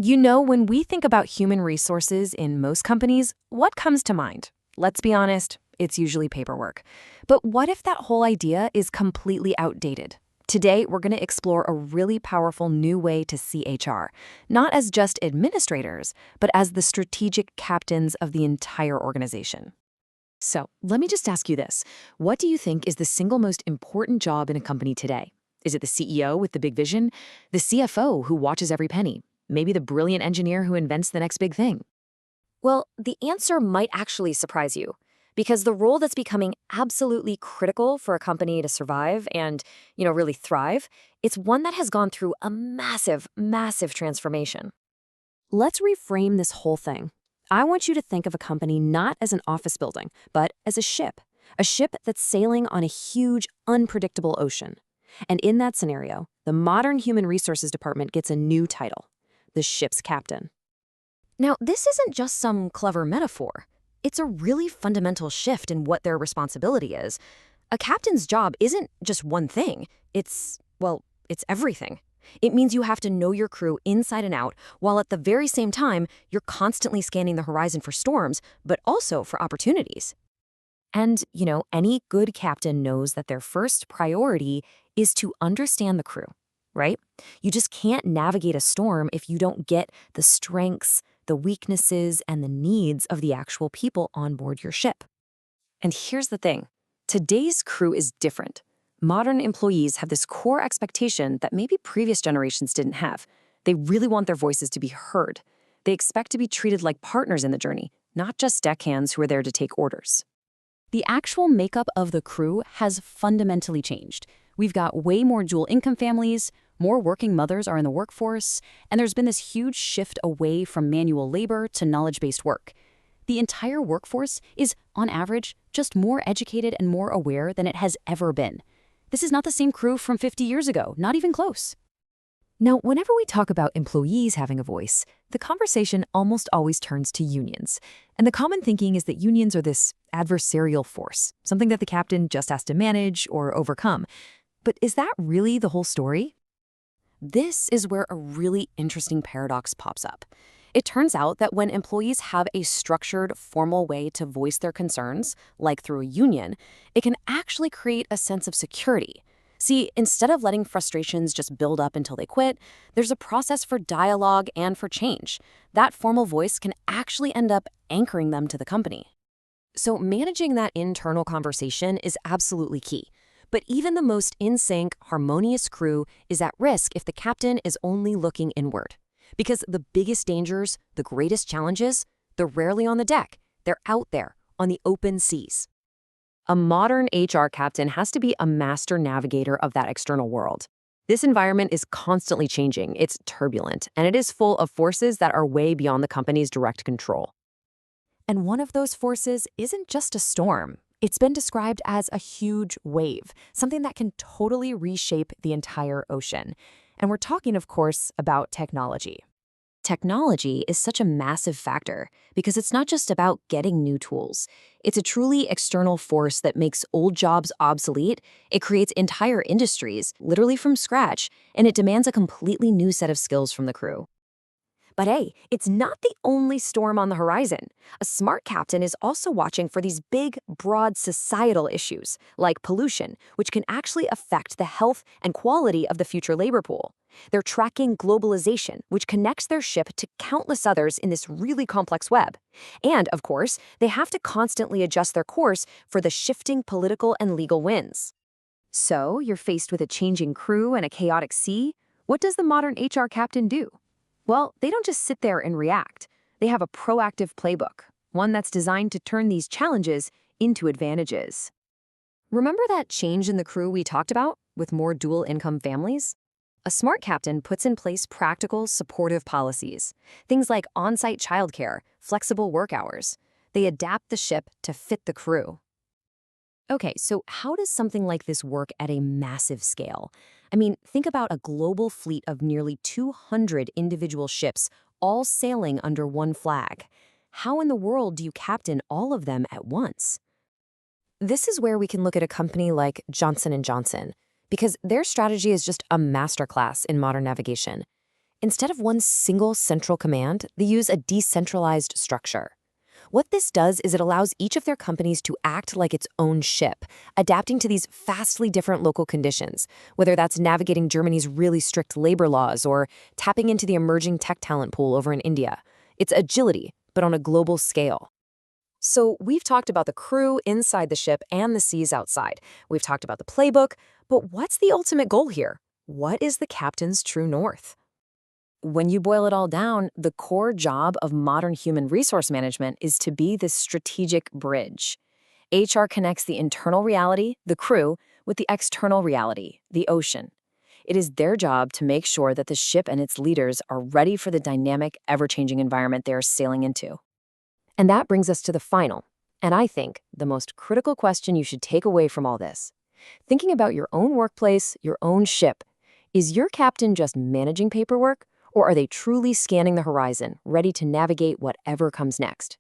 When we think about human resources in most companies, what comes to mind? Let's be honest, it's usually paperwork. But what if that whole idea is completely outdated? Today, we're going to explore a really powerful new way to see HR, not as just administrators, but as the strategic captains of the entire organization. So, let me just ask you this. What do you think is the single most important job in a company today? Is it the CEO with the big vision? The CFO who watches every penny? Maybe the brilliant engineer who invents the next big thing? Well, the answer might actually surprise you, because the role that's becoming absolutely critical for a company to survive and, really thrive, it's one that has gone through a massive, massive transformation. Let's reframe this whole thing. I want you to think of a company not as an office building, but as a ship that's sailing on a huge, unpredictable ocean. And in that scenario, the modern human resources department gets a new title, the ship's captain. Now, this isn't just some clever metaphor. It's a really fundamental shift in what their responsibility is. A captain's job isn't just one thing. It's everything. It means you have to know your crew inside and out, while at the very same time, you're constantly scanning the horizon for storms, but also for opportunities. And, any good captain knows that their first priority is to understand the crew, right? You just can't navigate a storm if you don't get the strengths, the weaknesses, and the needs of the actual people on board your ship. And here's the thing. Today's crew is different. Modern employees have this core expectation that maybe previous generations didn't have. They really want their voices to be heard. They expect to be treated like partners in the journey, not just deckhands who are there to take orders. The actual makeup of the crew has fundamentally changed. We've got way more dual income families, more working mothers are in the workforce, and there's been this huge shift away from manual labor to knowledge-based work. The entire workforce is, on average, just more educated and more aware than it has ever been. This is not the same crew from 50 years ago, not even close. Now, whenever we talk about employees having a voice, the conversation almost always turns to unions. And the common thinking is that unions are this adversarial force, something that the captain just has to manage or overcome. But is that really the whole story? This is where a really interesting paradox pops up. It turns out that when employees have a structured, formal way to voice their concerns, like through a union, it can actually create a sense of security. See, instead of letting frustrations just build up until they quit, there's a process for dialogue and for change. That formal voice can actually end up anchoring them to the company. So managing that internal conversation is absolutely key. But even the most in-sync, harmonious crew is at risk if the captain is only looking inward. Because the biggest dangers, the greatest challenges, they're rarely on the deck. They're out there, on the open seas. A modern HR captain has to be a master navigator of that external world. This environment is constantly changing, it's turbulent, and it is full of forces that are way beyond the company's direct control. And one of those forces isn't just a storm. It's been described as a huge wave, something that can totally reshape the entire ocean. And we're talking, of course, about technology. Technology is such a massive factor because it's not just about getting new tools. It's a truly external force that makes old jobs obsolete. It creates entire industries, literally from scratch, and it demands a completely new set of skills from the crew. But hey, it's not the only storm on the horizon. A smart captain is also watching for these big, broad societal issues, like pollution, which can actually affect the health and quality of the future labor pool. They're tracking globalization, which connects their ship to countless others in this really complex web. And, of course, they have to constantly adjust their course for the shifting political and legal winds. So, you're faced with a changing crew and a chaotic sea. What does the modern HR captain do? Well, they don't just sit there and react. They have a proactive playbook, one that's designed to turn these challenges into advantages. Remember that change in the crew we talked about, with more dual-income families? A smart captain puts in place practical, supportive policies. Things like on-site childcare, flexible work hours. They adapt the ship to fit the crew. Okay, so how does something like this work at a massive scale? I mean, think about a global fleet of nearly 200 individual ships, all sailing under one flag. How in the world do you captain all of them at once? This is where we can look at a company like Johnson & Johnson, because their strategy is just a masterclass in modern navigation. Instead of one single central command, they use a decentralized structure. What this does is it allows each of their companies to act like its own ship, adapting to these vastly different local conditions, whether that's navigating Germany's really strict labor laws or tapping into the emerging tech talent pool over in India. It's agility, but on a global scale. So we've talked about the crew inside the ship and the seas outside. We've talked about the playbook, but what's the ultimate goal here? What is the captain's true north? When you boil it all down, the core job of modern human resource management is to be this strategic bridge. HR connects the internal reality, the crew, with the external reality, the ocean. It is their job to make sure that the ship and its leaders are ready for the dynamic, ever-changing environment they are sailing into. And that brings us to the final, and I think the most critical question you should take away from all this. Thinking about your own workplace, your own ship, is your captain just managing paperwork? Or are they truly scanning the horizon, ready to navigate whatever comes next?